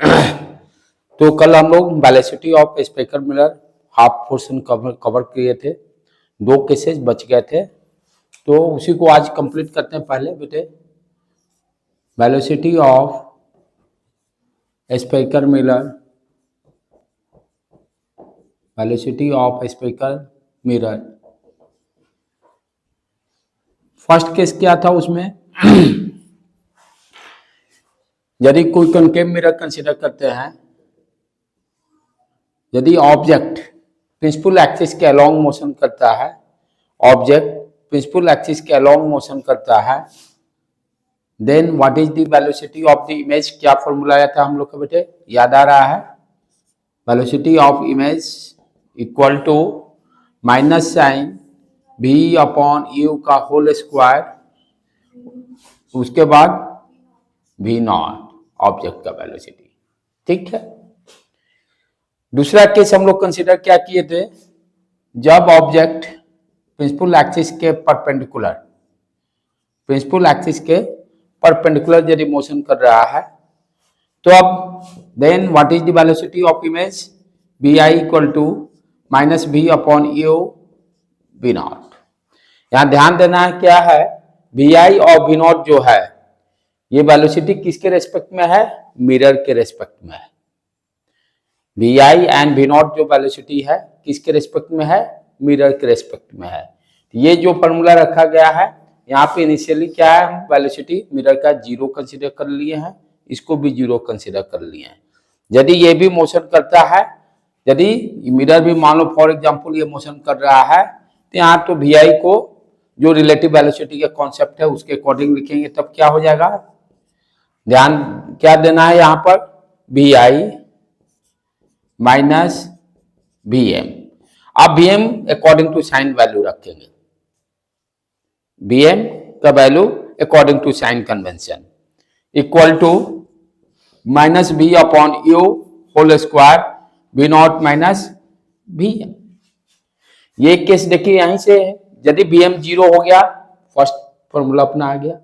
तो कल हम लोग velocity of spectral mirror half portion cover किए थे, 2 केसेस बच गए थे, तो उसी को आज कंप्लीट करते हैं। पहले बेटे velocity of spectral mirror, velocity of spectral mirror. First case क्या था उसमें यदि कोई कॉन्केव मिरर कंसीडर करते हैं, यदि ऑब्जेक्ट प्रिंसिपल एक्सिस के अलोंग मोशन करता है, ऑब्जेक्ट प्रिंसिपल एक्सिस के अलोंग मोशन करता है, then what is the velocity of the image. क्या फॉर्मूला आया था हम लोग का बेटे, याद आ रहा है? Velocity of image equal to minus sign v upon u का होल स्क्वायर, उसके बाद v नॉट ऑब्जेक्ट का वेलोसिटी। ठीक है। दूसरा केस हम लोग कंसीडर क्या किए थे, जब ऑब्जेक्ट प्रिंसिपल एक्सिस के परपेंडिकुलर यदि मोशन कर रहा है, तो अब then what is the velocity of image, vi equal to minus v upon u v naught. यहां ध्यान देना है क्या है, vi और v नॉट जो है ये वेलोसिटी किसके रेस्पेक्ट में है, मिरर के रेस्पेक्ट में है। vi एंड v नॉट जो वेलोसिटी है किसके रेस्पेक्ट में है, मिरर के रेस्पेक्ट में है। ये जो फॉर्मूला रखा गया है यहाँ पे इनिशियली क्या है, हम वेलोसिटी मिरर का 0 कंसीडर कर लिए हैं, इसको भी 0 कंसीडर कर लिए हैं। यदि ये भी मोशन करता है, यदि मिरर भी मान लो फॉर एग्जांपल ये मोशन कर रहा है, तो यहाँ तो vi को जो रिलेटिव वेलोसिटी का कॉन्सेप्ट है उसके अकॉर्डिंग लिखेंगे, तब क्या हो जाएगा, ध्यान क्या देना है यहाँ पर, vi माइनस vm। अब vm according to sign value रखेंगे, vm का value according to sign convention equal to minus v upon u whole square v naught minus vm। ये केस देखिए यहीं से है, यदि vm 0 हो गया, फर्स्ट फॉर्मूला अपना आ गया।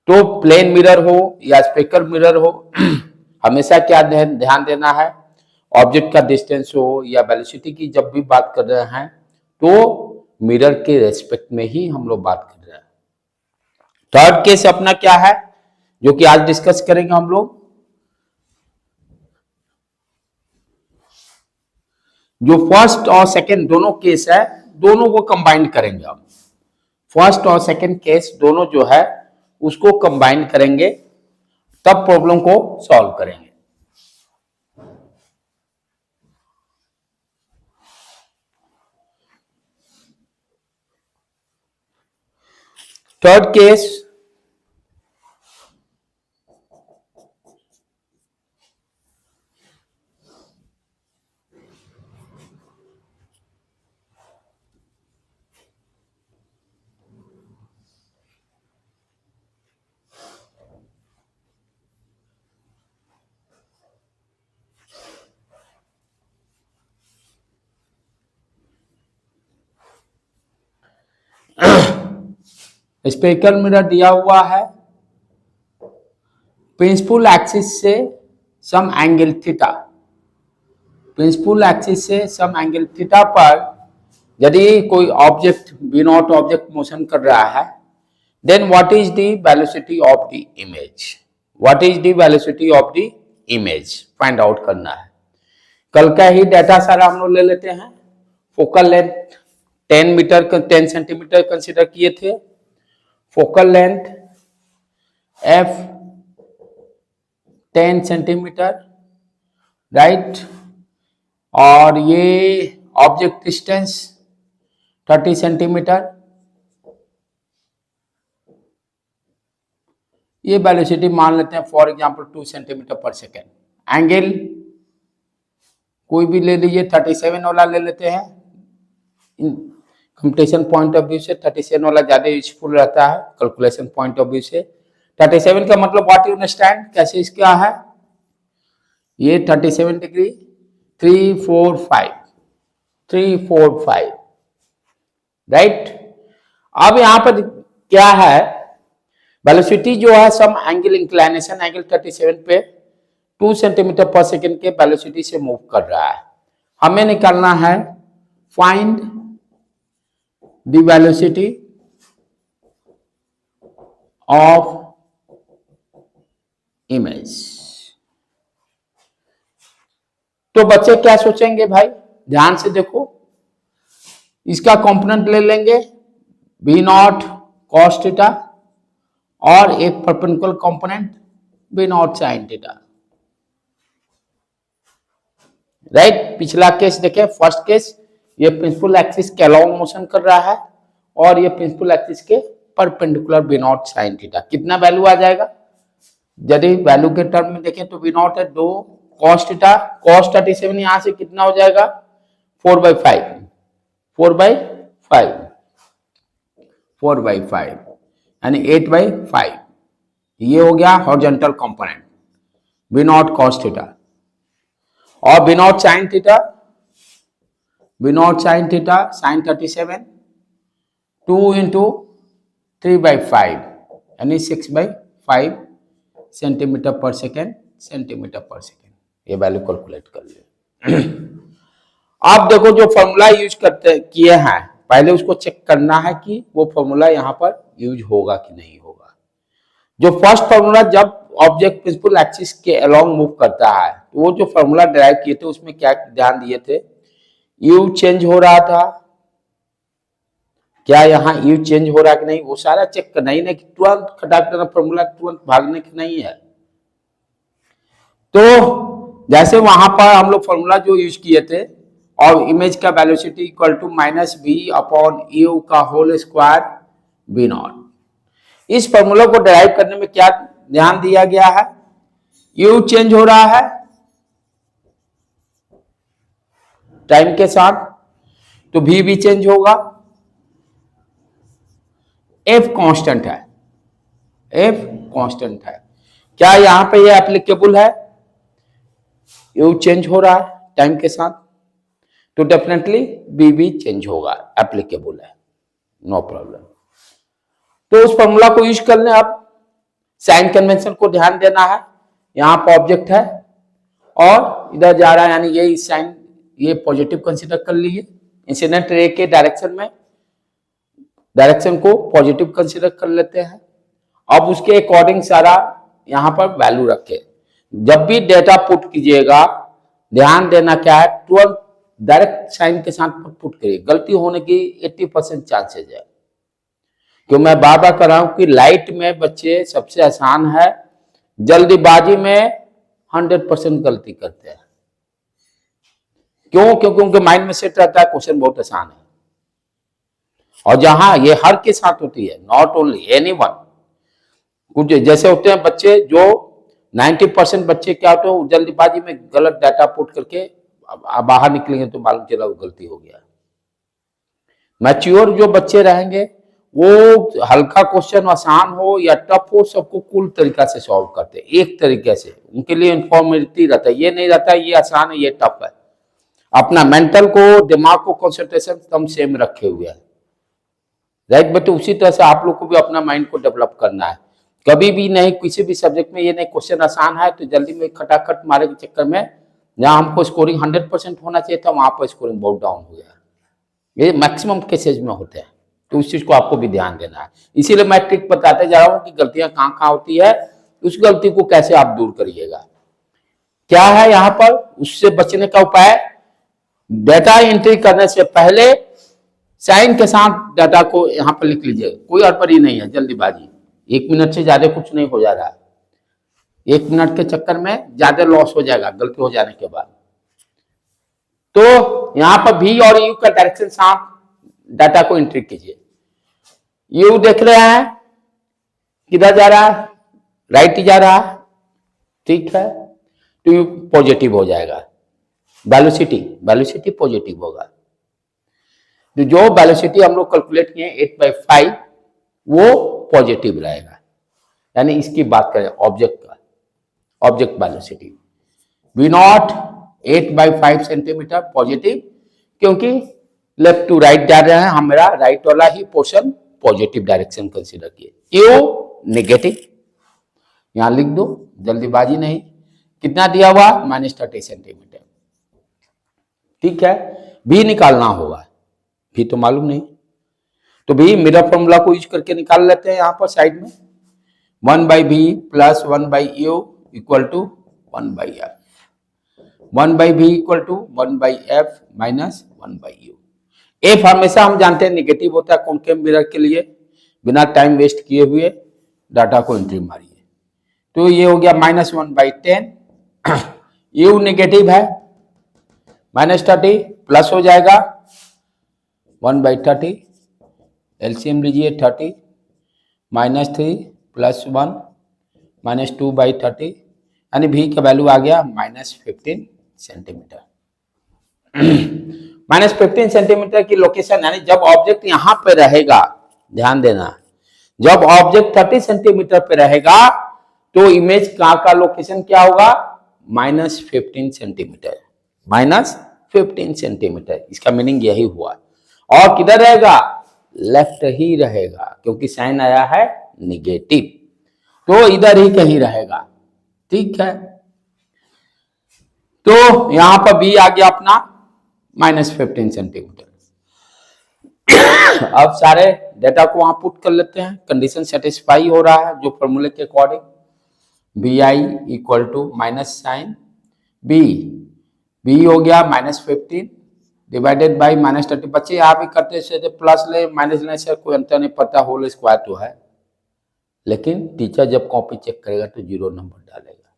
तो प्लेन मिरर हो या स्पेक्ट्रल मिरर हो हमेशा क्या ध्यान देना है, ऑब्जेक्ट का डिस्टेंस हो या वेलोसिटी की जब भी बात कर रहे हैं तो मिरर के रेस्पेक्ट में ही हम लोग बात कर रहे हैं। थर्ड केस अपना क्या है जो कि आज डिस्कस करेंगे हम लोग, जो फर्स्ट और सेकंड दोनों केस है, दोनों को कंबाइन करेंगे हम। फर्स्ट और सेकंड केस दोनों जो है उसको कंबाइन करेंगे, तब प्रॉब्लम को सॉल्व करेंगे। थर्ड केस, स्पेक्ट्रल मिरर दिया हुआ है, प्रिंसिपल एक्सिस से some angle theta, principal axis से सम एंगल थीटा पर यदि कोई object b naught object motion कर रहा है, then what is the velocity of the image, what is the velocity of the image find out करना है। कल का ही डाटा सारा हम लोग ले लेते हैं। फोकल लेंथ 10 सेंटीमीटर कंसीडर किए थे, focal length f 10 centimetre, right, और ये ऑब्जेक्ट डिस्टेंस 30 सेंटीमीटर, ये वेलोसिटी मान लेते हैं for example 2 centimetre per second. Angle कोई भी ले लीजिए, 37 वाला ले लेते हैं, कंप्यूटेशन पॉइंट ऑफ व्यू से 37 वाला ज्यादा यूजफुल रहता है कैलकुलेशन पॉइंट ऑफ व्यू से। 37 का मतलब व्हाट यू अंडरस्टैंड, कैसे इसका है, ये 37 डिग्री 345, राइट। अब यहां पर क्या है, वेलोसिटी जो है सम एंगल इंक्लाइनेशन एंगल 37 पे 2 सेंटीमीटर पर सेकेंड के वेलोसिटी से मूव कर रहा है। हमें निकालना है find the velocity of image. तो बच्चे क्या सोचेंगे भाई, ध्यान से देखो, इसका कंपोनेंट ले लेंगे बी नॉट कॉस थीटा और एक perpendicular component B not sine theta. Right, पिछला केस देखें, फर्स्ट केस ये प्रिंसिपल एक्सिस के अलोंग मोशन कर रहा है और ये प्रिंसिपल एक्सिस के perpendicular b not sine theta. कितना वैल्यू आ जाएगा, यदि वैल्यू के टर्म में देखें तो बी नॉट है 2 कॉस थीटा, कॉस 37 यहां से कितना हो जाएगा 4/5, 4/5, 4/5 यानी 8/5। ये हो गया horizontal component B not cos theta और B not sine theta, B not sine theta sine 37 2 into 3/5 यानी 6/5 centimetre per second, centimetre per second. ये वैल्यू कैलकुलेट कर ले। आप देखो जो फॉर्मूला यूज किए हैं, पहले उसको चेक करना है कि वो फॉर्मूला यहाँ पर यूज होगा कि नहीं होगा। जो फर्स्ट फॉर्मूला जब ऑब्जेक्ट प्रिंसिपल एक्सिस के अलोंग मूव करता है, तो वो जो फॉर्मूला डिराइव किए थे उसमें क्या ध्यान दिए थे, यू चेंज हो रहा था, क्या यहाँ यू चेंज हो रहा है कि नहीं, वो सारा चेक करना ही नहीं कि तुरंत खटाक देना फॉर्मूला, तुरंत भागने की नहीं है। तो जैसे वहां पर हम लोग फॉर्मूला जो यूज किए थे और इमेज का वेलोसिटी इक्वल टू -v/u का होल स्क्वायर v नॉट, इस फॉर्मूला को डिराइव करने में क्या ध्यान दिया गया है, u चेंज हो रहा है टाइम के साथ तो v भी चेंज होगा, f कांस्टेंट है, f कांस्टेंट है। क्या यहां पे ये एप्लीकेबल है, u चेंज हो रहा है टाइम के साथ तो डेफिनेटली v भी चेंज होगा, एप्लीकेबल है, नो प्रॉब्लम। तो उस फॉर्मूला को यूज कर लें। आप साइन कन्वेंशन को ध्यान देना है, यहाँ पर ऑब्जेक्ट है और इधर जा रहा है, यानी ये साइन ये पॉजिटिव कंसीडर कर लीजिए, इंसिडेंट रे के डायरेक्शन में डायरेक्शन को पॉजिटिव कंसीडर कर लेते हैं। अब उसके अकॉर्डिंग सारा यहाँ पर वैल्यू रखे। जब भी डेटा पुट कीजिएगा ध्यान देना क्या है, तुरंत डायरेक्ट साइन के साथ पुट करिए, गलती होने की 80% चांसेज है। क्यों मैं बार बार कर रहा हूं कि लाइट में बच्चे सबसे आसान है, जल्दीबाजी में 100% गलती करते हैं। क्यों? क्योंकि उनके माइंड में सेट रहता है क्वेश्चन बहुत आसान है, और जहां ये हर के साथ होती है, नॉट ओनली एनीवन। कुछ जैसे होते हैं बच्चे जो 90% बच्चे क्या होते हैं, जल्दीबाजी में गलत डाटा पुट करके बाहर निकलेंगे तो मालूम चला वो गलती हो गया। मैच्योर जो बच्चे रहेंगे वो हल्का क्वेश्चन आसान हो या टफ हो सबको कूल तरीका से सॉल्व करते हैं, एक तरीके से, उनके लिए इन्फॉर्मेटिव रहता है। ये नहीं रहता ये आसान है ये टफ है, अपना मेंटल को दिमाग को कंसंट्रेशन एकदम सेम रखे हुए है। राइट बेटे, उसी तरह से आप लोग को भी अपना माइंड को डेवलप करना है। कभी भी नहीं किसी भी सब्जेक्ट में ये नहीं क्वेश्चन आसान है तो जल्दी में खटाखट मारे के चक्कर में जहां हमको स्कोरिंग 100% होना चाहिए था वहां पर स्कोरिंग बहुत डाउन हो गया। ये मैक्सिमम केसेज में होते हैं, तो उस चीज को आपको भी ध्यान देना है। इसीलिए मैं ट्रिक बताते जा रहा हूं कि गलतियां कहां कहां होती है, उस गलती को कैसे आप दूर करिएगा। क्या है यहाँ पर उससे बचने का उपाय, डेटा एंट्री करने से पहले साइन के साथ डाटा को यहाँ पर लिख लीजिए, कोई हड़बड़ी नहीं है, जल्दीबाजी 1 मिनट से ज्यादा कुछ नहीं हो जा रहा है, 1 मिनट के चक्कर में ज्यादा लॉस हो जाएगा गलती हो जाने के बाद। तो यहां पर v और u का डायरेक्शन साथ डाटा को एंट्री कीजिए। u देख रहे हैं किधर जा रहा है, राइट जा रहा है, ठीक है, तो u पॉजिटिव हो जाएगा, वेलोसिटी पॉजिटिव होगा। तो जो वेलोसिटी हम लोग कैलकुलेट किए 8/5 वो पॉजिटिव रहेगा, यानी इसकी बात करें ऑब्जेक्ट का, object velocity v not 8/5 centimetre positive, क्योंकि लेफ्ट टू राइट जा रहे हैं, हमारा राइट वाला ही पोर्शन पॉजिटिव डायरेक्शन कंसीडर किए। u नेगेटिव, यहां लिख दो, जल्दीबाजी नहीं। कितना दिया हुआ, -30 सेंटीमीटर। ठीक है, बी निकालना होगा, भी तो मालूम नहीं, तो भी मिरर फॉर्मूला को यूज करके निकाल लेते हैं। यहाँ पर साइड में 1/b plus 1/u equal to 1/f, 1/b equal to 1/f minus 1/u। F हमेशा हम जानते हैं निगेटिव होता है कॉन्केव मिरर के लिए। बिना टाइम वेस्ट किए हुए डाटा को एंट्री मारिए, तो ये हो गया -1/10, u नेगेटिव है, -30 प्लस हो जाएगा 1/30, एलसीएम लीजिए 30 -3 प्लस 1 -2/30, यानी भी का वैल्यू आ गया -15 सेंटीमीटर। -15 सेंटीमीटर की लोकेशन, यानी जब ऑब्जेक्ट यहां पे रहेगा, ध्यान देना, जब ऑब्जेक्ट 30 सेंटीमीटर पे रहेगा तो इमेज का लोकेशन क्या होगा, -15 सेंटीमीटर, -15 सेंटीमीटर। इसका मीनिंग यही हुआ। और किधर रहेगा, लेफ्ट ही रहेगा, क्योंकि साइन आया है निगेटिव, तो इधर ही कहीं रहेगा। ठीक है, तो यहां पर बी आ गया अपना -15 सेंटीमीटर। अब सारे डेटा को वहां पुट कर लेते हैं, कंडीशन सेटिस्फाई हो रहा है जो फॉर्मूले के according, b i equal to minus sign b हो गया -15 डिवाइडेड बाई -30। बच्चे आप भी करते से प्लस ले माइनस ले से कोई अंतर नहीं पड़ता, होल स्क्वायर तो है, लेकिन टीचर जब कॉपी चेक करेगा तो 0 नंबर डालेगा।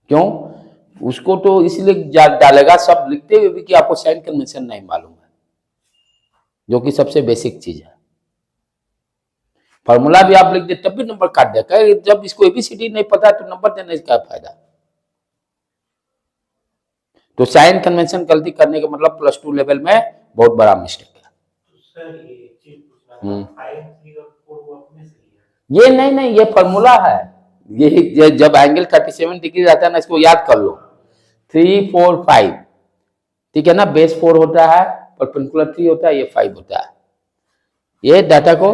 क्यों, उसको तो इसलिए डालेगा सब लिखते हुए भी कि आपको साइन कन्वेंशन नहीं मालूम है, जो कि सबसे बेसिक चीज है। फॉर्मूला भी आप लिख दे तब भी नंबर काट देगा, जब इसको एबीसीडी नहीं पता है तो नंबर देने का फायदा। तो साइन कन्वेंशन गलती करने का मतलब +2 लेवल में बहुत बड़ा मिस्टेक है। ये नहीं, ये फॉर्मूला है, ये जब एंगल 37 डिग्री रहता है ना, इसको याद कर लो, 3 4 5, ठीक है ना, बेस 4 होता है, परपेंडिकुलर 3 होता है, ये 5 होता है। ये डाटा को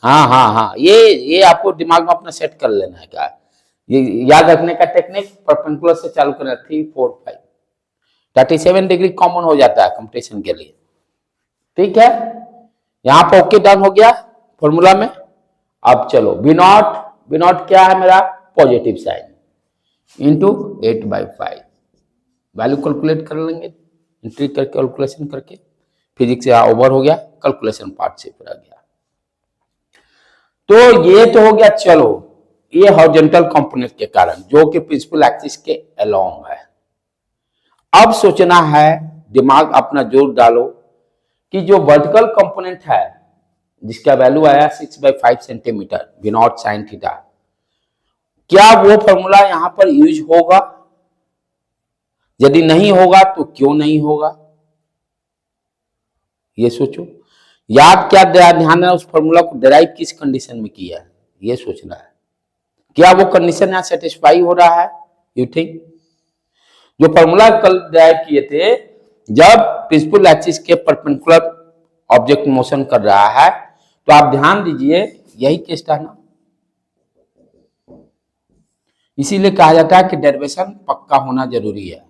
हाँ, ये आपको दिमाग में अपना सेट कर लेना है। क्या ये याद रखने का टेक्निक, परपेंडिकुलर से चालू करना, 3 4 5, 37 डिग्री कॉमन हो जाता है कंपटीशन के लिए। ठीक है, यहां पर ओके डन हो गया फॉर्मूला में। अब चलो बी नॉट क्या है मेरा, positive sine into 8/5, value calculate कर लेंगे, एंट्री करके कैलकुलेशन करके। फिजिक्स ओवर हो गया, कैलकुलेशन पार्ट से रह गया। तो ये तो हो गया, चलो ये हॉरिजॉन्टल कंपोनेंट के कारण जो कि प्रिंसिपल एक्सिस के अलोंग है। अब सोचना है, दिमाग अपना जोर डालो कि जो वर्टिकल कंपोनेंट है जिसका वैल्यू आया 6/5 centimetre b not sine theta, क्या वो फॉर्मूला यहां पर यूज होगा? यदि नहीं होगा तो क्यों नहीं होगा, ये सोचो। याद क्या ध्यान है, उस फॉर्मूला को डिराइव किस कंडीशन में किया है, ये सोचना है। क्या वो कंडीशन यहां सेटिस्फाई हो रहा है? यू थिंक जो फॉर्मूला कल डिराइव किए थे, जब प्रिंसिपल एक्सिस के परपेंडिकुलर ऑब्जेक्ट मोशन कर रहा है, तो आप ध्यान दीजिए यही केस था ना। इसीलिए कहा जाता है कि डेरिवेशन पक्का होना जरूरी है,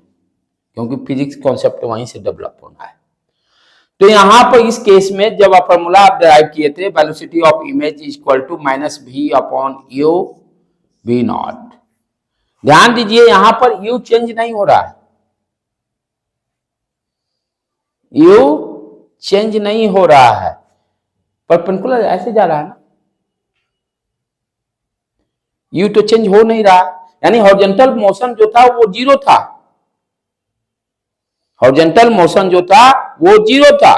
क्योंकि फिजिक्स कॉन्सेप्ट वहीं से डेवलप होना है। तो यहां पर इस केस में जब आप फॉर्मूला आप डिराइव किए थे, velocity of image equal to -v/u v naught. ध्यान दीजिए यहां पर u चेंज नहीं हो रहा है, u चेंज नहीं हो रहा है, परपेंडिकुलर ऐसे जा रहा है ना, u तो चेंज हो नहीं रहा, यानी हॉरिजॉन्टल मोशन जो था वो 0 था, हॉरिजॉन्टल मोशन जो था वो 0 था।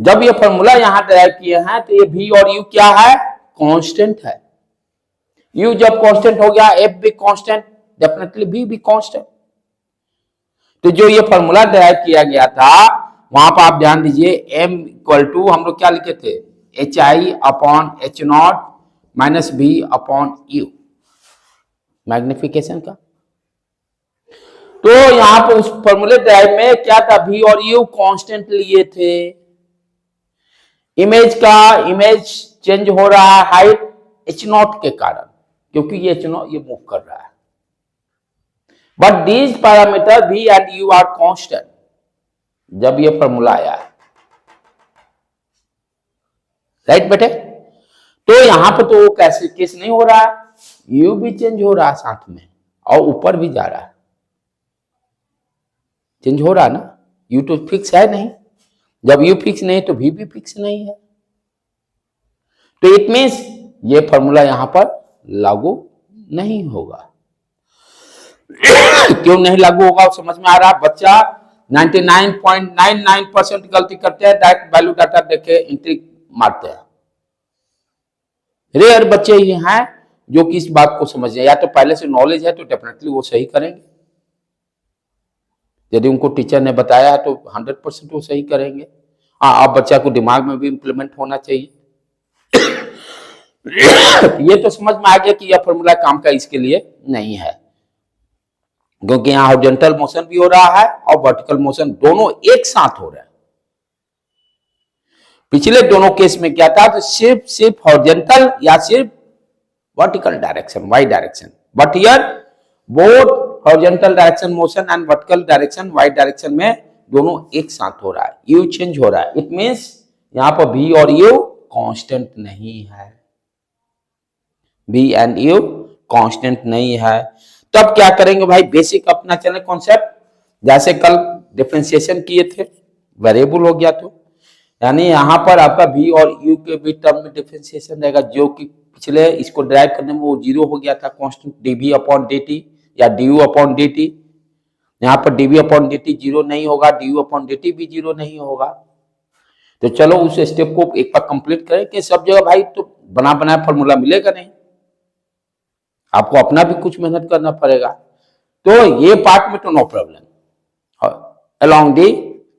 जब ये फॉर्मूला यहां डिराइव किए हैं तो ये v और u क्या है, कांस्टेंट है। u जब कांस्टेंट हो गया, f भी कांस्टेंट, डेफिनेटली v भी कांस्टेंट। तो जो ये फॉर्मूला डिराइव किया गया था वहां पर आप ध्यान दीजिए, m इक्वल टू हम लोग क्या लिखे थे, hi/h0 - v/u, मैग्निफिकेशन का। तो यहां पर उस फॉर्मूले ड्राइव में क्या था, v और u कांस्टेंट लिए थे। इमेज चेंज हो रहा है हाइट h0 के कारण, क्योंकि ये h0 ये मूव कर रहा है, but these parameter v and u are constant जब ये फॉर्मूला आया है, राइट बेटे। तो यहां पर तो कैसे केस नहीं हो रहा है, u भी चेंज हो रहा है साथ में और ऊपर भी जा रहा है, चेंज हो रहा है ना, u तो फिक्स है नहीं, जब u फिक्स नहीं तो v भी फिक्स नहीं है, तो इट मींस ये फॉर्मूला यहां पर लागू नहीं होगा। क्यों नहीं लागू होगा समझ में आ रहा है। बच्चा 99.99% गलती करते हैं, डायरेक्ट वैल्यू डाटा देखे एंट्री मारते हैं। रेयर बच्चे ही हैं जो कि इस बात को समझ जाए, या तो पहले से नॉलेज है तो डेफिनेटली वो सही करेंगे, यदि उनको टीचर ने बताया तो 100% वो सही करेंगे। हाँ, अब बच्चा को दिमाग में भी इंप्लीमेंट होना चाहिए। ये तो समझ में आ गया कि यह फॉर्मूला काम का इसके लिए नहीं है, क्योंकि यहां हॉरिजॉन्टल मोशन भी हो रहा है और वर्टिकल मोशन दोनों एक साथ हो रहा है। पिछले दोनों केस में क्या था, तो सिर्फ हॉरिजॉन्टल या सिर्फ vertical direction y direction, but here both horizontal direction motion and vertical direction y direction में दोनों एक साथ हो रहा है, यू चेंज हो रहा है। इट मींस यहां पर v और u कांस्टेंट नहीं है, v एंड u कांस्टेंट नहीं है। तब क्या करेंगे भाई, बेसिक अपना चले कॉन्सेप्ट, जैसे कल डिफरेंशिएशन किए थे, वेरिएबल हो गया तो यानी यहां पर आपका v और u के बीच टर्म में डिफरेंशिएशन रहेगा, जो कि पिछले इसको ड्राइव करने में वो जीरो हो गया था, कांस्टेंट dv अपॉन dt या du अपॉन dt। यहाँ पर dv अपॉन dt जीरो नहीं होगा, du अपॉन dt भी जीरो नहीं होगा। तो चलो उस स्टेप को एक बार कंप्लीट करें कि सब जगह भाई तो बना बनाया फॉर्मूला मिलेगा नहीं, आपको अपना भी कुछ मेहनत करना पड़ेगा। तो ये पार्ट में तो no problem, along the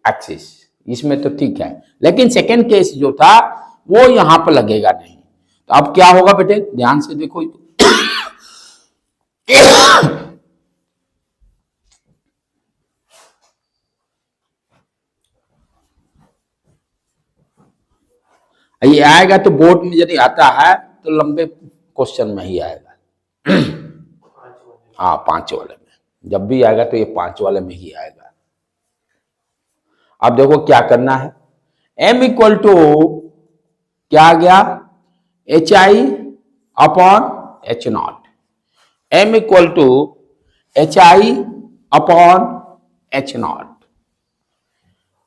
axis इसमें तो ठीक है, लेकिन सेकेंड केस जो था वो यहां पर लगेगा नहीं। तो अब क्या होगा बेटे, ध्यान से देखो। ये आएगा तो बोर्ड में यदि आता है तो लंबे क्वेश्चन में ही आएगा। हाँ, 5 वाले में जब भी आएगा तो ये 5 वाले में ही आएगा। अब देखो क्या करना है, m इक्वल टू क्या आ गया, h I upon h naught, m equal to h I upon h naught,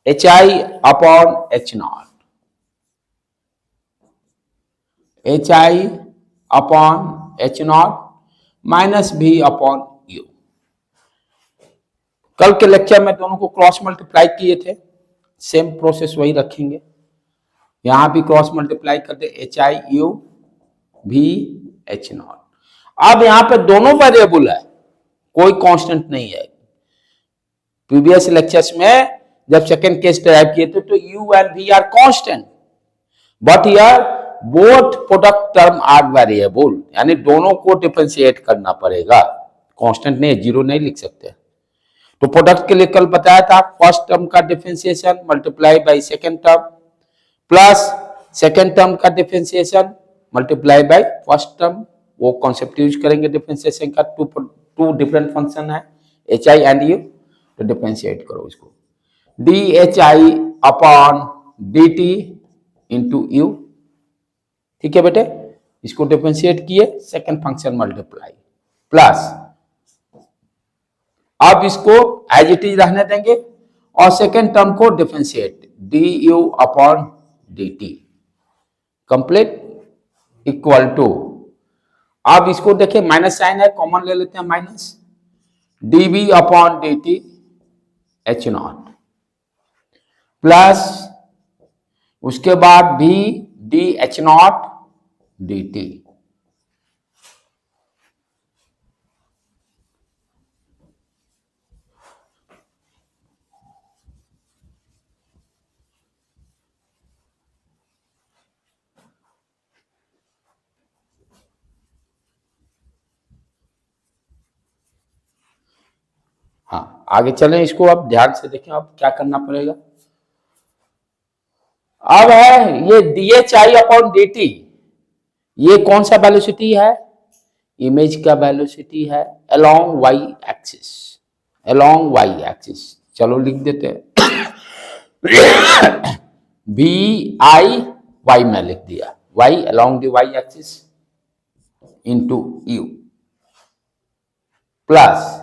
h I upon h naught, h I upon h naught minus b upon u. कल के लेक्चर में दोनों को cross multiply किए थे, सेम प्रोसेस वही रखेंगे, यहां भी क्रॉस मल्टीप्लाई करते एच आई यू भी एच नॉट। अब यहां पे दोनों वेरिएबल है, कोई कांस्टेंट नहीं है। प्रीवियस लेक्चर्स में जब सेकेंड केस ड्राइव किए थे तो u and v are constant, but here both product term are variable, यानी दोनों को डिफरेंशिएट करना पड़ेगा, कांस्टेंट नहीं, जीरो नहीं लिख सकते। तो प्रोडक्ट के लिए कल बताया था, फर्स्ट टर्म का differentiation multiply by second term plus second term का differentiation multiply by first term. वो कॉन्सेप्ट यूज करेंगे डिफरेंशिएशन का, टू डिफरेंट फंक्शन है एच आई एंड यू, तो डिफरेंशिएट करो इसको, D H I upon D T into U. ठीक है बेटे, इसको डिफरेंशिएट किए, सेकेंड फंक्शन मल्टीप्लाई प्लस, अब इसको एज इट इज रहने देंगे और सेकेंड टर्म को differentiate, d you upon D t complete equal to, अब इसको देखिए माइनस साइन है, कॉमन ले लेते हैं minus, d b upon D t h naught plus उसके बाद भी d h naught d t. हाँ, आगे चलें, इसको अब ध्यान से देखें, अब क्या करना पड़ेगा। अब है ये d H I upon D t, ये कौन सा वेलोसिटी है, इमेज का वेलोसिटी है along y axis, along y axis. चलो लिख देते हैं वी आई वाई में लिख दिया, y along the y axis into u plus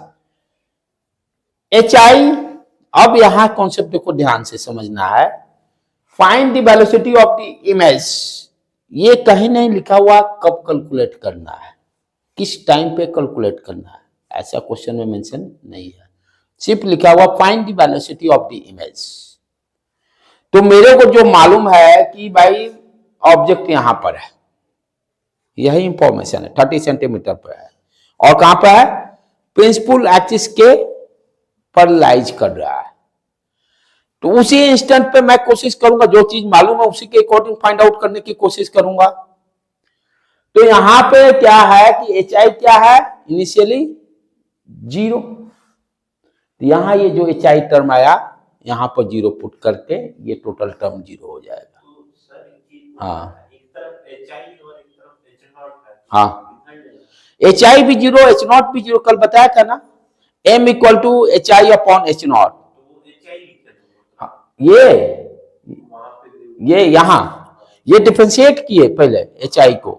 h i. अब यहां कॉन्सेप्ट को ध्यान से समझना है। Find the velocity of the image, ये कहीं नहीं लिखा हुआ कब कैलकुलेट करना है, किस टाइम पे कैलकुलेट करना है, ऐसा क्वेश्चन में मेंशन नहीं है। सिर्फ लिखा हुआ find the velocity of the image. तो मेरे को जो मालूम है कि भाई ऑब्जेक्ट यहां पर है, यही इंफॉर्मेशन है, 30 सेंटीमीटर पर है और कहां पर है, प्रिंसिपल एक्सिस के पर लाइज कर रहा है। तो उसी इंस्टेंट पे मैं कोशिश करूंगा, जो चीज मालूम है उसी के अकॉर्डिंग फाइंड आउट करने की कोशिश करूंगा। तो यहां पे क्या है कि एच आई क्या है, इनिशियली 0। तो यहां ये जो एच आई टर्म आया यहां पर 0 पुट करके ये टोटल टर्म 0 हो जाएगा। हाँ हाँ, एच आई भी 0, एच नॉट भी 0, कल बताया था ना, m equal to h I upon h naught. ये यहां ये डिफरेंशिएट किए पहले एच आई को,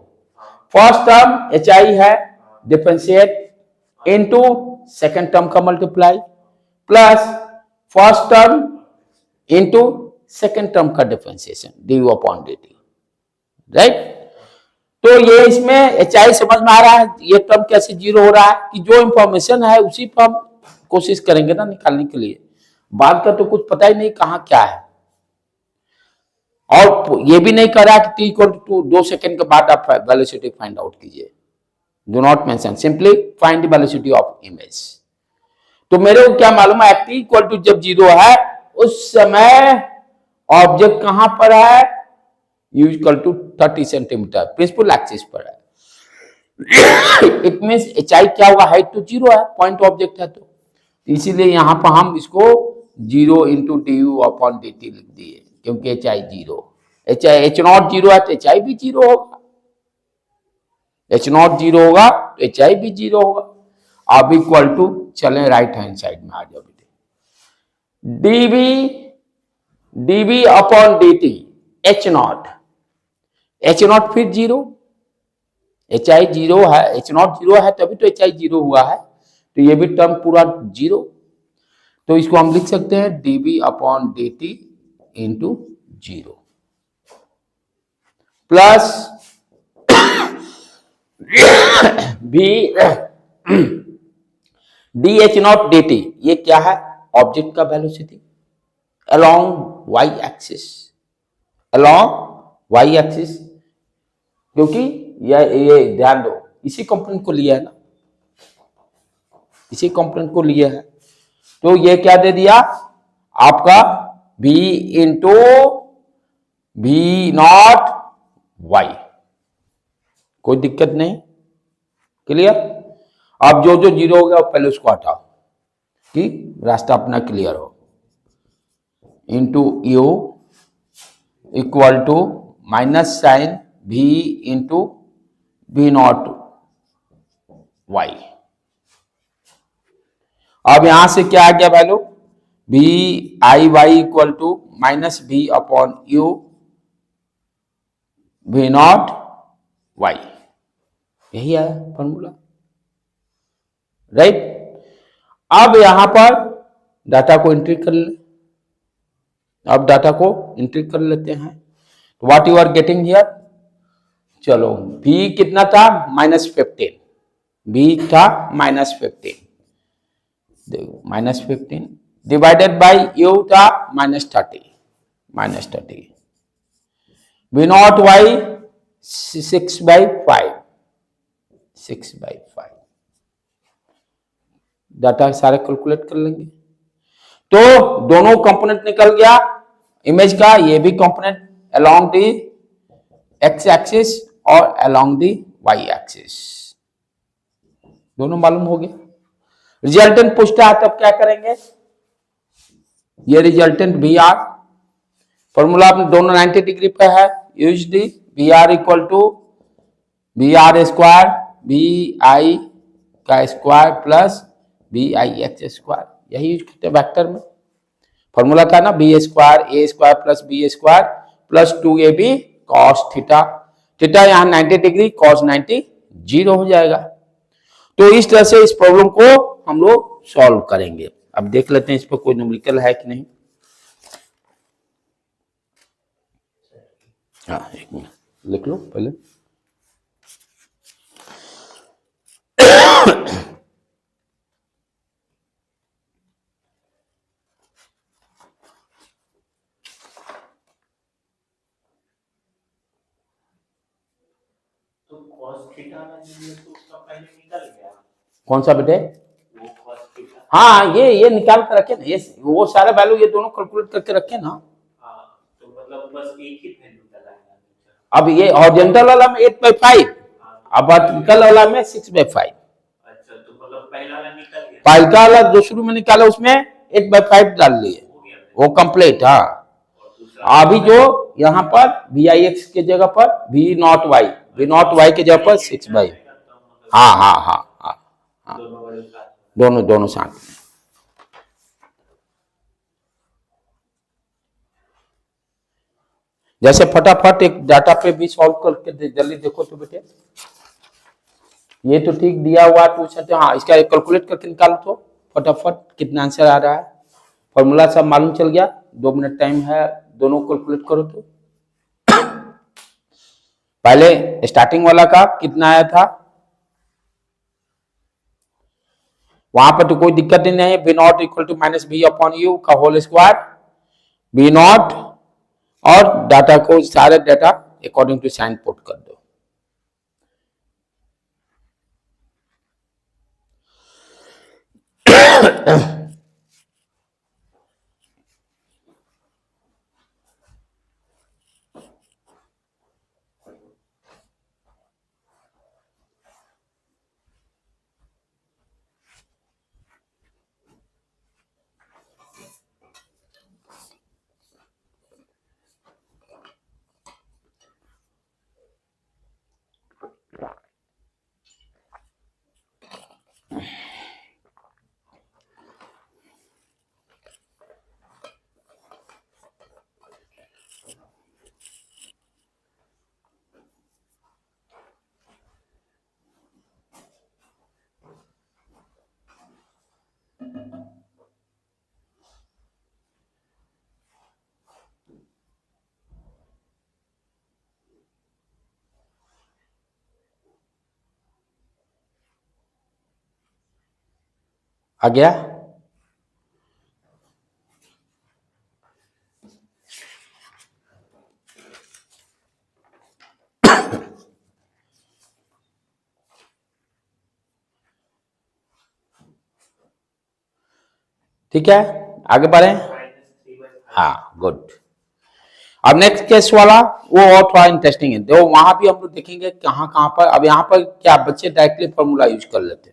फर्स्ट टर्म एच आई है डिफरेंशिएट इनटू सेकंड टर्म का multiply plus first term into second term का differentiation D you upon D T, right. तो ये इसमें एच आई समझ में आ रहा है, ये टर्म कैसे 0 हो रहा है कि जो इंफॉर्मेशन है उसी पर हम कोशिश करेंगे ना निकालने के लिए, बाद का तो कुछ पता ही नहीं कहां क्या है। और ये भी नहीं कह रहा कि t इक्वल टू 2 सेकेंड के बाद आप वेलोसिटी फाइंड आउट कीजिए, do not mention, simply find the velocity of image. तो मेरे को क्या मालूम है, t इक्वल टू जब 0 है उस समय ऑब्जेक्ट कहां पर है, u equal to 30 centimetre principal axis पर है। इट मींस एच आई क्या होगा, हाइट तो 0 है, पॉइंट ऑब्जेक्ट है, तो इसीलिए यहां पर हम इसको 0 into D you upon D T लिख दिए, क्योंकि H I 0, H I H not 0 है तो एच आई भी 0 होगा, एच नॉट 0 होगा तो एच आई भी 0 होगा। अब इक्वल टू चले राइट हैंड साइड में आ जाओ बेटे, dB upon D t h not फिर 0, एच आई 0 है, एच नॉट 0 है तभी तो एच आई 0 हुआ है, तो ये भी टर्म पूरा 0। तो इसको हम लिख सकते हैं dB upon D T into 0 plus b d h naught d t, ये क्या है, ऑब्जेक्ट का velocity along y axis, along y axis, क्योंकि ये ध्यान दो इसी कंपोनेंट को लिया है ना, इसी कंपोनेंट को लिया है। तो ये क्या दे दिया आपका v into v naught y, कोई दिक्कत नहीं, क्लियर। अब जो जो 0 हो गया पहले उसको हटाओ कि रास्ता अपना क्लियर हो, into u equal to minus sign v into v naught y. अब यहां से क्या आ गया value, v i y equal to minus v upon u v naught y, यही है फॉर्मूला, राइट। अब यहां पर डाटा को एंट्री कर ले, अब डाटा को एंट्री कर लेते हैं। तो what you are getting here, चलो v कितना था -15, v था -15, देखो -15 डिवाइडेड बाई u था -30, वी नॉट वाई 6/5, डाटा सारे कैलकुलेट कर लेंगे। तो दोनों कंपोनेंट निकल गया इमेज का, ये भी component along the x axis और अलोंग दी वाई एक्सिस, दोनों मालूम हो गया। रिजल्टेंट पूछता है तब क्या करेंगे, ये रिजल्टेंट वी आर, फॉर्मूला अपने दोनों 90 डिग्री पे है, use the V R equal to V R square B I का square plus B I X square, यही यूज करते हैं वेक्टर में। फॉर्मूला था ना B square plus B square plus 2ab cos theta, theta यहाँ 90 डिग्री, कॉस 90 जीरो हो जाएगा। तो इस तरह से इस प्रॉब्लम को हम लोग सॉल्व करेंगे। अब देख लेते हैं इस पर कोई न्यूमेरिकल है कि नहीं। हाँ, एक मिनट लिख लो पहले। तो cos थीटा ना ये तो उसका पहले निकल गया। कौन सा बेटे? वो cos थीटा। हाँ ये निकाल कर रखे ना, ये वो सारे वैल्यू ये दोनों कैलकुलेट करके रखे ना। हाँ, तो मतलब बस एक ही वैल्यू निकला है। अब ये हॉरिजॉन्टल वाला में 8/5, अब वर्टिकल वाला में 6/5। अच्छा, तो मतलब पहला वाला निकल गया। पहला वाला जो शुरू में निकाला उसमें 8/5 डाल लिए, वो कंप्लीट। हाँ, अभी जो यहाँ पर वी आई एक्स के जगह पर वी नॉट वाई के जगह पर 6/। हाँ हाँ हाँ हाँ हाँ, दोनों साथ में। जैसे फटाफट एक डाटा पे भी सॉल्व करके जल्दी देखो तो बेटे, ये तो ठीक दिया हुआ ट्यूशन। हाँ, इसका कैलकुलेट करके निकालो तो फटाफट कितना आंसर आ रहा है। फॉर्मूला सब मालूम चल गया, 2 मिनट टाइम है, दोनों कैलकुलेट करो तो। पहले स्टार्टिंग वाला का कितना आया था, वहां पर तो कोई दिक्कत नहीं है। B naught equal to minus b upon u का होल स्क्वायर, बी नॉट, और डाटा को सारे data according to sign put कर दो। आ गया? ठीक है, आगे बढ़े। हाँ, गुड। अब नेक्स्ट केस वाला वो और थोड़ा इंटरेस्टिंग है, देखो वहां भी हम लोग देखेंगे कहाँ कहाँ पर। अब यहाँ पर क्या बच्चे डायरेक्टली फॉर्मूला यूज कर लेते हैं।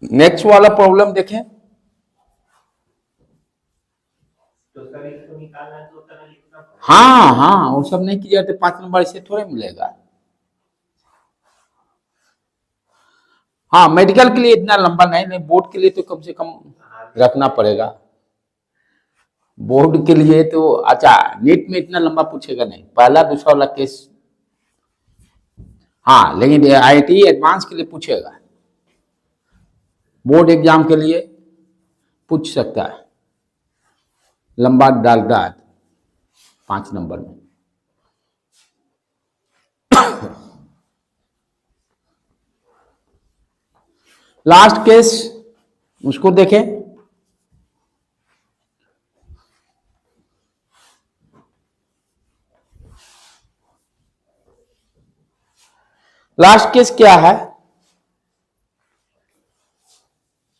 नेक्स्ट वाला प्रॉब्लम देखें, तो सर इसको निकालना है तो तरह लिखना पड़ेगा। हाँ हाँ, वो सब नहीं किया तो 5 नंबर से थोड़े मिलेगा। हाँ, मेडिकल के लिए इतना लंबा नहीं, बोर्ड के लिए तो कम से कम रखना पड़ेगा। बोर्ड के लिए तो अच्छा, नीट में इतना लंबा पूछेगा नहीं, पहला दूसरा वाला केस। हाँ, लेकिन आईआईटी एडवांस के लिए पूछेगा, बोर्ड एग्जाम के लिए पूछ सकता है, लंबा डालता है 5 नंबर में। लास्ट केस उसको देखें। लास्ट केस क्या है,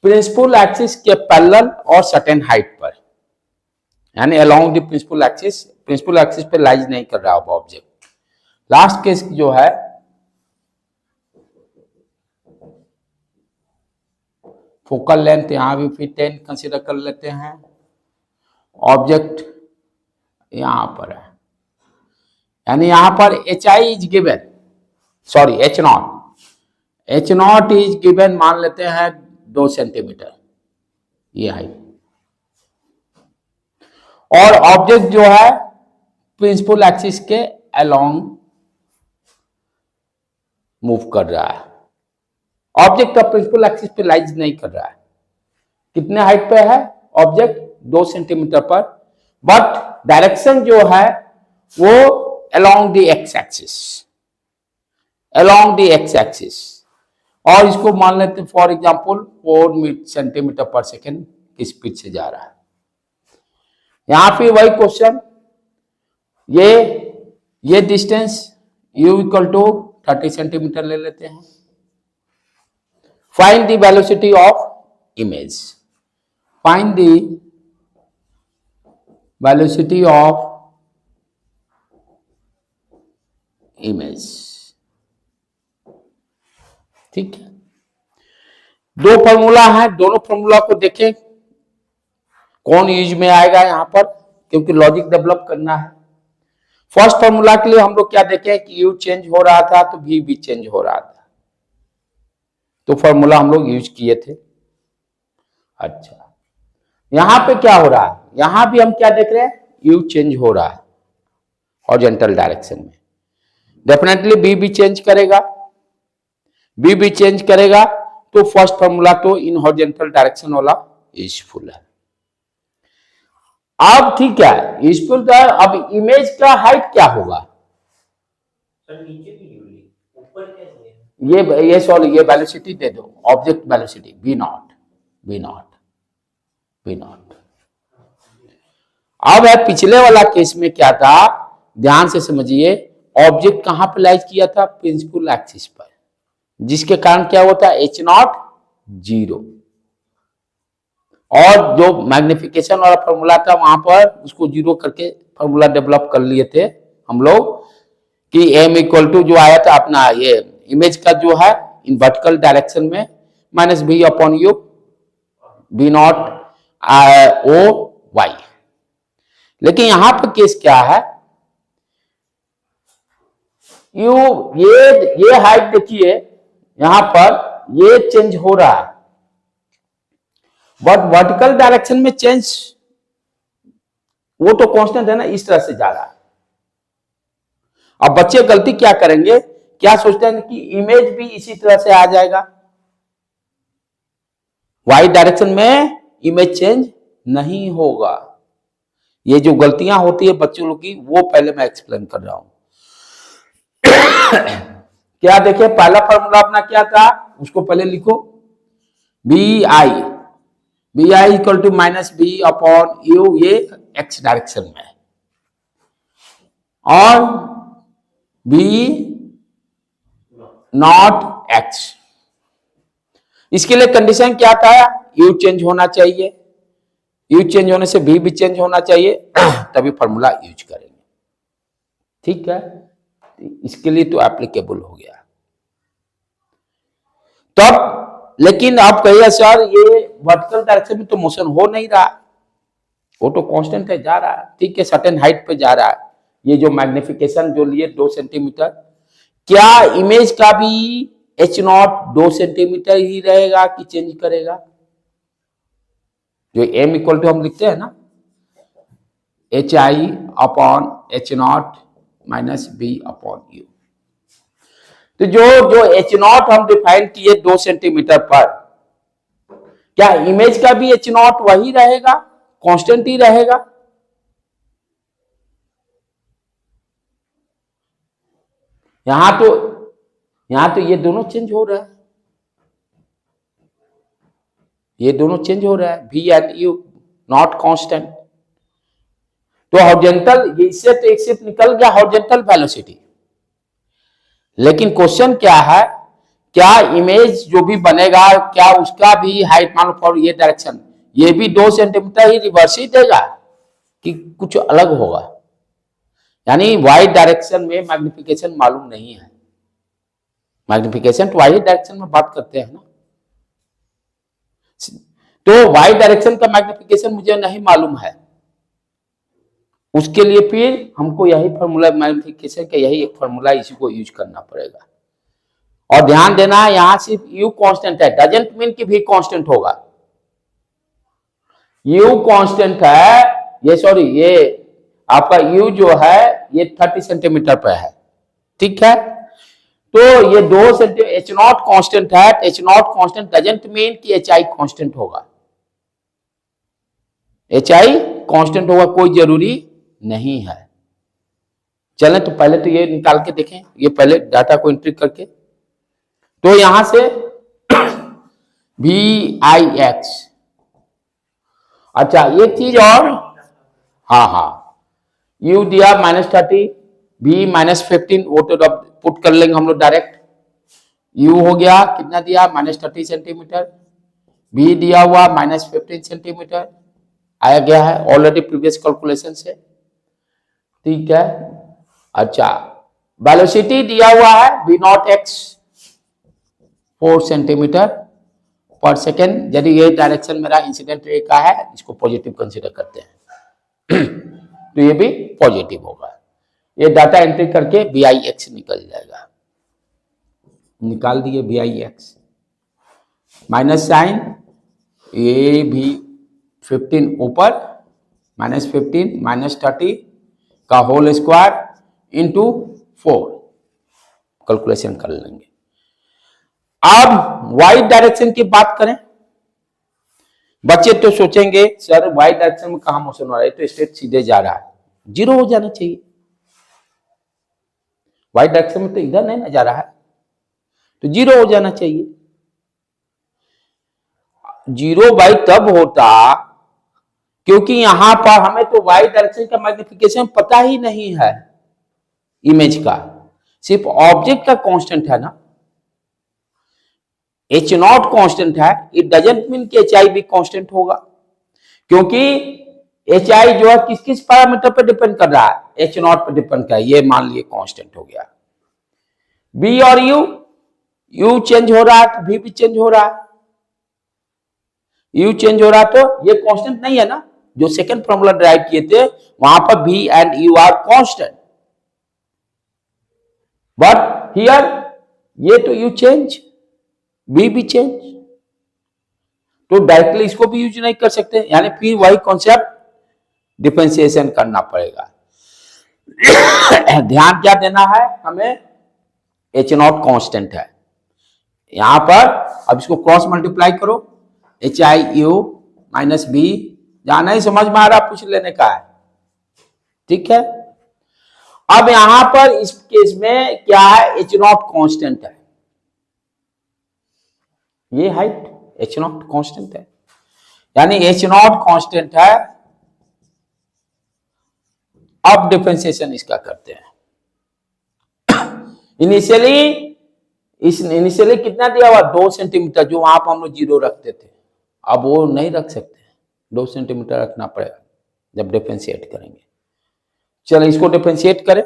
प्रिंसिपल एक्सिस के पैरेलल और सर्टेन हाइट पर, यानी अलोंग द प्रिंसिपल एक्सिस पे लाइज नहीं कर रहा होगा ऑब्जेक्ट। लास्ट केस जो है फोकल लेंथ यहां भी फिर 10 कंसीडर कर लेते हैं, ऑब्जेक्ट यहां पर है, यानी यहां पर H I is given, sorry H naught, H not is given, मान लेते हैं 2 सेंटीमीटर ये हाइट, और ऑब्जेक्ट जो है प्रिंसिपल एक्सिस के अलोंग मूव कर रहा है। ऑब्जेक्ट का प्रिंसिपल एक्सिस पे लाइज नहीं कर रहा है। कितने हाइट पे है ऑब्जेक्ट? 2 सेंटीमीटर पर, बट डायरेक्शन जो है वो along the x axis, along the x axis, और इसको मान लेते हैं for example 4 centimetre per second की स्पीड से जा रहा है। यहां पे वही क्वेश्चन, ये distance u equal to 30 centimetre ले लेते हैं। Find the velocity of image, find the velocity of image. ठीक है, 2 फॉर्मूला है, दोनों फॉर्मूला को देखें कौन यूज में आएगा यहां पर, क्योंकि लॉजिक डेवलप करना है। फर्स्ट फॉर्मूला के लिए हम लोग क्या देखें कि u चेंज हो रहा था तो v भी चेंज हो रहा था, तो फॉर्मूला हम लोग यूज किए थे। अच्छा, यहां पे क्या हो रहा है? यहां भी हम क्या देख रहे हैं? u चेंज हो रहा है हॉरिजॉन्टल डायरेक्शन में, डेफिनेटली v भी चेंज करेगा, v भी चेंज करेगा, तो फर्स्ट फॉर्मूला तो इन हॉरिजॉन्टल डायरेक्शन वाला यूजफुल है। अब ठीक है, यूजफुल था। अब इमेज का हाइट क्या होगा? सर नीचे भी यूली, ऊपर कैसे? ये सॉरी, ये वेलोसिटी दे दो, object velocity v not, v not, v not. अब है पिछले वाला केस में क्या था, ध्यान से समझिए, ऑब्जेक्ट कहां पे लाइज किया था? प्रिंसिपल एक्सिस पर, जिसके कारण क्या होता है? h नॉट 0, और जो मैग्निफिकेशन वाला फॉर्मूला था वहां पर उसको 0 करके फॉर्मूला डेवलप कर लिए थे हम लोग कि m इक्वल टू जो आया था अपना ये इमेज का जो है इन वर्टिकल डायरेक्शन में minus v upon u v naught o y. लेकिन यहां पर केस क्या है, ये हाइट देखिए, यहां पर ये चेंज हो रहा है, बट वर्टिकल डायरेक्शन में चेंज वो तो कांस्टेंट है ना, इस तरह से जा रहा है। अब बच्चे गलती क्या करेंगे, क्या सोचते हैं कि इमेज भी इसी तरह से आ जाएगा, वाई डायरेक्शन में इमेज चेंज नहीं होगा। ये जो गलतियां होती है बच्चों लोग की, वो पहले मैं एक्सप्लेन कर रहा हूं। क्या देखिए, पहला फॉर्मूला अपना क्या था, उसको पहले लिखो, b i equal to minus b upon u, ये एक्स डायरेक्शन में है, और बी नॉट एक्स। इसके लिए कंडीशन क्या था? यू चेंज होना चाहिए, यू चेंज होने से बी भी चेंज होना चाहिए, तभी फॉर्मूला यूज करेंगे। ठीक है, इसके लिए तो एप्लीकेबल हो गया। तब लेकिन आप कहिए सर ये वर्टिकल डायरेक्शन में तो मोशन हो नहीं रहा, वो तो कांस्टेंट है, जा रहा है, ठीक है, सर्टेन हाइट पे जा रहा है। ये जो मैग्निफिकेशन जो लिए 2 सेंटीमीटर, क्या इमेज का भी h नॉट 2 सेंटीमीटर ही रहेगा कि चेंज करेगा? जो m इक्वल टू हम लिखते हैं ना, एच आई upon h naught minus b upon u, तो जो h नॉट हम डिफाइन किए 2 सेंटीमीटर पर, क्या इमेज का भी h नॉट वही रहेगा, कांस्टेंट ही रहेगा? यहां तो ये दोनों चेंज हो रहा है, ये दोनों चेंज हो रहा है, v and u not constant. तो हॉरिजॉन्टल, इससे तो एक से निकल गया हॉरिजॉन्टल वेलोसिटी। लेकिन क्वेश्चन क्या है, क्या इमेज जो भी बनेगा क्या उसका भी हाइट, मान लो फॉर ये डायरेक्शन, ये भी 2 सेंटीमीटर ही रिवर्स ही देगा कि कुछ अलग होगा? यानी वाई डायरेक्शन में मैग्निफिकेशन मालूम नहीं है, मैग्निफिकेशन तो वाई डायरेक्शन में बात करते हैं ना, तो वाई डायरेक्शन का मैग्निफिकेशन मुझे नहीं मालूम है, उसके लिए फिर हमको यही फॉर्मूला मैग्निफिकेशन का, यही एक फॉर्मूला, इसी को यूज करना पड़ेगा। और ध्यान देना यहां सिर्फ u कांस्टेंट है, डजंट मीन कि v कांस्टेंट होगा। u कांस्टेंट है, ये सॉरी ये आपका u जो है ये 30 सेंटीमीटर पे है, ठीक है। तो ये 2 सेंटीमीटर एच नॉट कांस्टेंट है, H not constant doesn't mean कि एच आई कांस्टेंट होगा, एच आई कांस्टेंट होगा कोई जरूरी नहीं है। चलें तो पहले तो ये निकाल के देखें, ये पहले डाटा को एंट्री करके, तो यहां से वी आई एक्स, अच्छा एक चीज और, हाँ u दिया -30, v -15, वो तो पुट कर लेंगे हम लोग डायरेक्ट। u हो गया कितना दिया -30 सेंटीमीटर, v दिया हुआ -15 सेंटीमीटर आया गया है ऑलरेडी प्रीवियस कैलकुलेशन से, ठीक है। अच्छा वेलोसिटी दिया हुआ है v not x 4 centimetre per second, यदि ये डायरेक्शन मेरा इंसिडेंट रे का है, इसको पॉजिटिव कंसीडर करते हैं तो ये भी पॉजिटिव होगा। ये डाटा एंट्री करके वी आई एक्स निकल जाएगा, निकाल दिए v i x, minus sign ये भी 15 ऊपर -15 -30 का होल स्क्वायर इंटू 4 कैलकुलेशन कर लेंगे। अब वाई डायरेक्शन की बात करें, बच्चे तो सोचेंगे सर वाई डायरेक्शन में कहां मोशन हो रहा है, तो स्ट्रेट सीधे जा रहा है, जीरो हो जाना चाहिए। वाई डायरेक्शन में तो इधर नहीं ना जा रहा है, तो जीरो हो जाना चाहिए। जीरो बाई तब होता क्योंकि यहां पर हमें तो वाई डायरेक्शन का मैग्निफिकेशन पता ही नहीं है इमेज का, सिर्फ ऑब्जेक्ट का कांस्टेंट है ना, एच नॉट कांस्टेंट है, इट डजंट मीन कि एच आई भी कांस्टेंट होगा, क्योंकि एच आई जो है किस किस पैरामीटर पर डिपेंड कर रहा है, एच नॉट पर डिपेंड कर रहा है, ये मान लिए कांस्टेंट हो गया। बी और यू चेंज हो रहा है तो भी चेंज हो रहा है, यू चेंज हो रहा है तो ये कांस्टेंट नहीं है ना, जो सेकंड फॉर्मूला ड्राइव किए थे वहां पर b and u are constant, but here ये तो यू चेंज बी चेंज, तो डायरेक्टली इसको भी यूज नहीं कर सकते, यानी फिर वही कॉन्सेप्ट डिफरेंशिएशन करना पड़ेगा। ध्यान क्या देना है हमें, एच नॉट कांस्टेंट है यहां पर, अब इसको क्रॉस मल्टीप्लाई करो, h i u minus b, जहां नहीं समझ में आ रहा पूछ लेने का है, ठीक है। अब यहां पर इस केस में क्या है, एच नॉट कांस्टेंट है, ये हाइट एच नॉट कांस्टेंट है, यानी एच नॉट कांस्टेंट है। अब डिफरेंशिएशन इसका करते हैं। इनिशियली कितना दिया हुआ 2 सेंटीमीटर, जो वहां पर हम लोग जीरो रखते थे, अब वो नहीं रख सकते, 2 सेंटीमीटर रखना पड़ेगा जब डिफरेंशिएट करेंगे। चलो इसको डिफरेंशिएट करें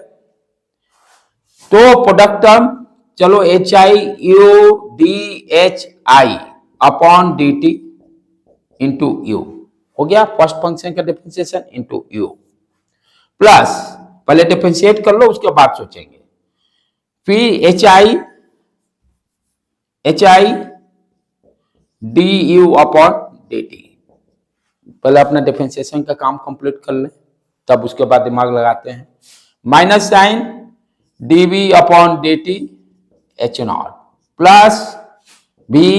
तो प्रोडक्ट टर्म, चलो H i U D H I upon D T into you हो गया, फर्स्ट फंक्शन का डिफरेंशिएशन इंटू यू, प्लस पहले डिफरेंशिएट कर लो उसके बाद सोचेंगे, फिर H I D you upon D T, पहले अपना डिफरेंशिएशन का काम कंप्लीट कर ले, तब उसके बाद दिमाग लगाते हैं, minus sign d b upon D t h naught plus b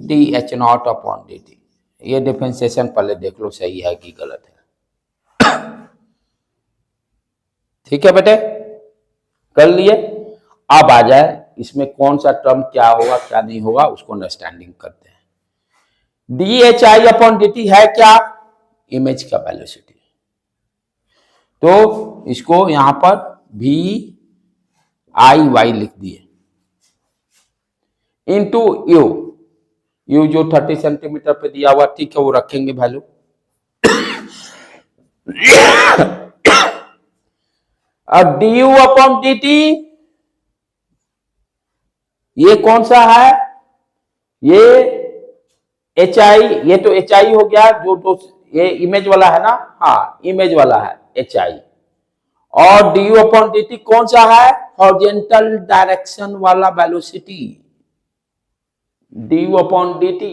d h naught upon D t. ये डिफरेंशिएशन पहले देख लो सही है कि गलत है। ठीक है बेटे, कर लिए। अब आ जाए इसमें कौन सा टर्म क्या होगा क्या नहीं होगा उसको अंडरस्टैंडिंग करते हैं। D H I upon D T है क्या, इमेज का वेलोसिटी, तो इसको यहां पर वी आई वाई लिख दिए इंटू यू जो 30 सेंटीमीटर पे दिया हुआ, ठीक है वो रखेंगे वैल्यू। अब D you upon D t ये कौन सा है, ये एच आई, ये तो एच आई हो गया जो तो ये इमेज वाला है ना, हाँ इमेज वाला है एच आई, और d you upon D t कौन सा है, हॉरिजॉन्टल डायरेक्शन वाला वेलोसिटी, du अपॉन dt,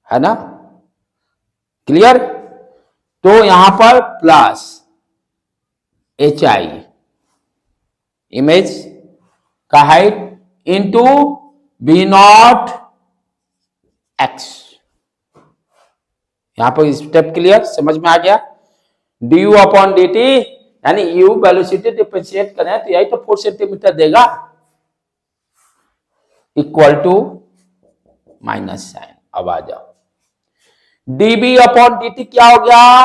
है ना, क्लियर। तो यहां पर प्लस एच आई इमेज का height into b naught x. यहां पर स्टेप क्लियर, समझ में आ गया। du अपॉन dt यानी u वेलोसिटी डिफरेंशिएट करें तो यही तो 4 सेंटीमीटर देगा, इक्वल टू माइनस साइन। अब आ जाओ, db अपॉन dt क्या हो गया,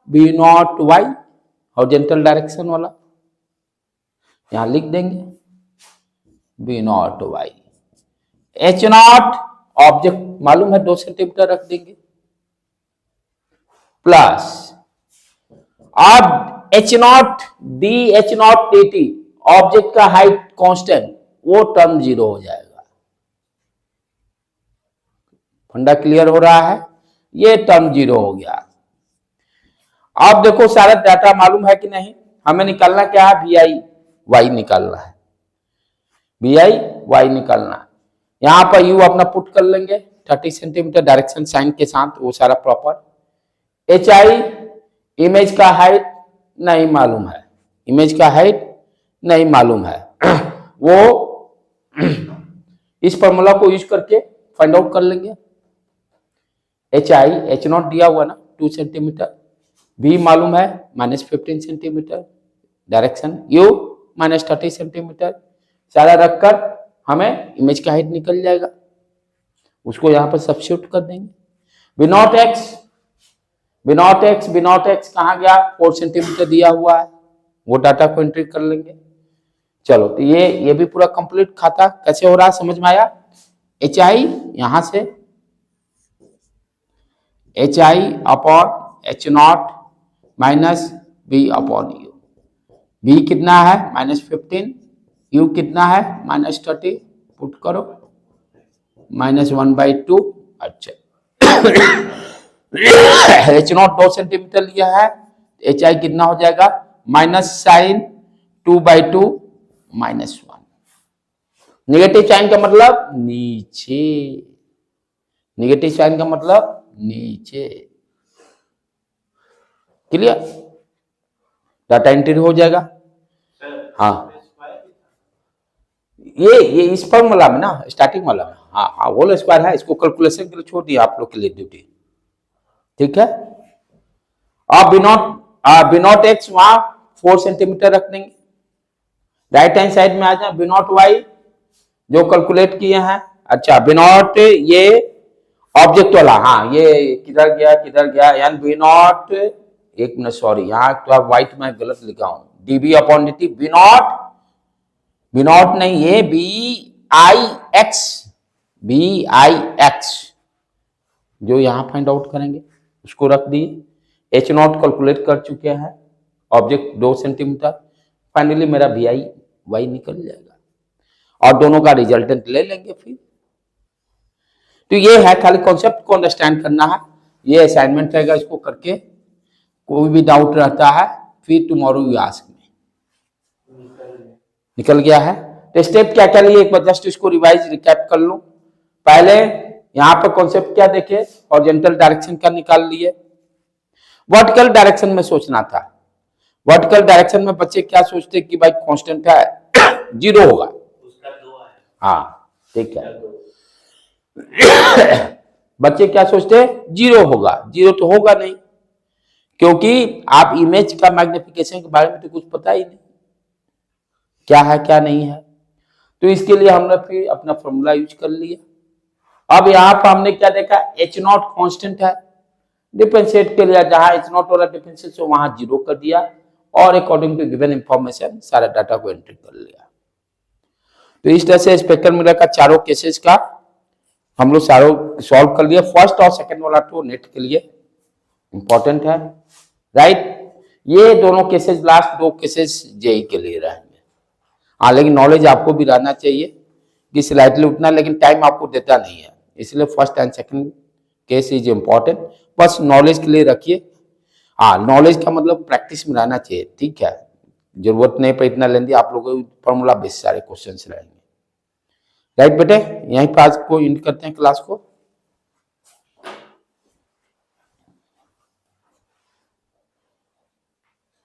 b not y, horizontal direction वाला, यहां लिख देंगे b not y, h not object मालूम है 2 सेंटीमीटर रख देंगे, प्लस अब H naught D h naught d T, object का हाइट कांस्टेंट, वो टर्म 0 हो जाएगा। फंडा क्लियर हो रहा है, ये टर्म 0 हो गया। अब देखो सारा डाटा मालूम है कि नहीं, हमें निकालना क्या है, वी आई वाई निकालना है, वी आई वाई निकालना है। यहां पर यू अपना पुट कर लेंगे 30 सेंटीमीटर डायरेक्शन साइन के साथ, वो सारा प्रॉपर। एच आई इमेज का हाइट नहीं मालूम है, इमेज का हाइट नहीं मालूम है, वो इस फॉर्मूला को यूज करके फाइंड आउट कर लेंगे। एच आई एच नॉट दिया हुआ ना 2 सेंटीमीटर, v मालूम है -15 सेंटीमीटर डायरेक्शन, u -30 सेंटीमीटर, सारा रखकर हमें इमेज का हाइट निकल जाएगा, उसको यहां पर सब्स्टिट्यूट कर देंगे। बी नॉट एक्स कहाँ गया, 4 सेंटीमीटर दिया हुआ है, वो डाटा को एंट्री कर लेंगे। चलो तो ये भी पूरा कंप्लीट खाता कैसे हो रहा है, समझ में आया। एच आई यहां से एच आई upon h naught minus b upon u, b कितना है -15, यू कितना है -30, पुट करो -1/2। अच्छा एच नॉट 2 सेंटीमीटर लिया है, एच आई कितना हो जाएगा -sin 2/2 -1। नेगेटिव साइन का मतलब नीचे, नेगेटिव साइन का मतलब नीचे, क्लियर, डाटा एंट्री हो जाएगा। हाँ ये इस फॉर्मूला में ना, स्टार्टिंग वाला में, हाँ होल स्क्वायर है, इसको कैलकुलेशन के लिए छोड़ दिया आप लोग के लिए ड्यूटी, ठीक है। अब बी नॉट एक्स वहां 4 सेंटीमीटर रख देंगे, राइट हैंड साइड में आ जाए बी नॉट वाई जो कैलकुलेट किए हैं। अच्छा बी नॉट ये ऑब्जेक्ट वाला, हाँ ये किधर गया यानी बी नॉट, एक मिनट सॉरी, यहाँ तो आप व्हाइट में गलत लिखा हूं, DB upon D B not नहीं, ये बी आई एक्स जो यहां फाइंड आउट करेंगे उसको रख दिए। एच नॉट कैलकुलेट कर चुके हैं, ऑब्जेक्ट 2 सेंटीमीटर, फाइनली मेरा वी आई वाई निकल जाएगा और दोनों का रिजल्टेंट ले लेंगे फिर। तो ये है, खाली कॉन्सेप्ट को अंडरस्टैंड करना है, ये असाइनमेंट रहेगा, इसको करके कोई भी डाउट रहता है फिर टुमारो यू आस्क मी। निकल गया है। तो स्टेप क्या क्या लिए एक बार जस्ट इसको रिवाइज रिकैप कर लो। पहले यहां पर कॉन्सेप्ट क्या देखे, हॉरिजॉन्टल डायरेक्शन का निकाल लिए, वर्टिकल डायरेक्शन में सोचना था। वर्टिकल डायरेक्शन में बच्चे क्या सोचते कि भाई कांस्टेंट है 0 होगा, उसका 2 है, हाँ ठीक है, बच्चे क्या सोचते 0 होगा, 0 तो होगा नहीं, क्योंकि आप इमेज का मैग्निफिकेशन के बारे में तो कुछ पता ही नहीं क्या है क्या नहीं है। तो इसके लिए हमने फिर अपना फॉर्मूला यूज कर लिया। अब यहाँ पर हमने क्या देखा, एच नॉट कॉन्स्टेंट है, डिफरेंशिएट के लिए जहां एच नॉट वाला डिफरेंशिएट वहां 0 कर दिया और अकॉर्डिंग टू गिवन इंफॉर्मेशन सारा डाटा को एंट्री कर लिया। तो इस तरह से स्पेक्ट्रम का चारों केसेस का हम लोग सारों सॉल्व कर लिए। फर्स्ट और सेकंड वाला तो नेट के लिए इंपॉर्टेंट है, राइट। ये दोनों केसेस, लास्ट 2 केसेस जेई के लिए रहेंगे। हाँ लेकिन नॉलेज आपको भी रहना चाहिए कि स्लाइटली उतना, लेकिन टाइम आपको देता नहीं है, इसलिए first and second case is important, बस नॉलेज के लिए रखिए। हाँ नॉलेज का मतलब प्रैक्टिस में रहना चाहिए, ठीक है, जरूरत नहीं पर इतना लेंदी, आप लोगों को फॉर्मूला बेस सारे क्वेश्चंस रहेंगे, राइट बेटे, यहीं पर आज को इंड करते हैं क्लास को।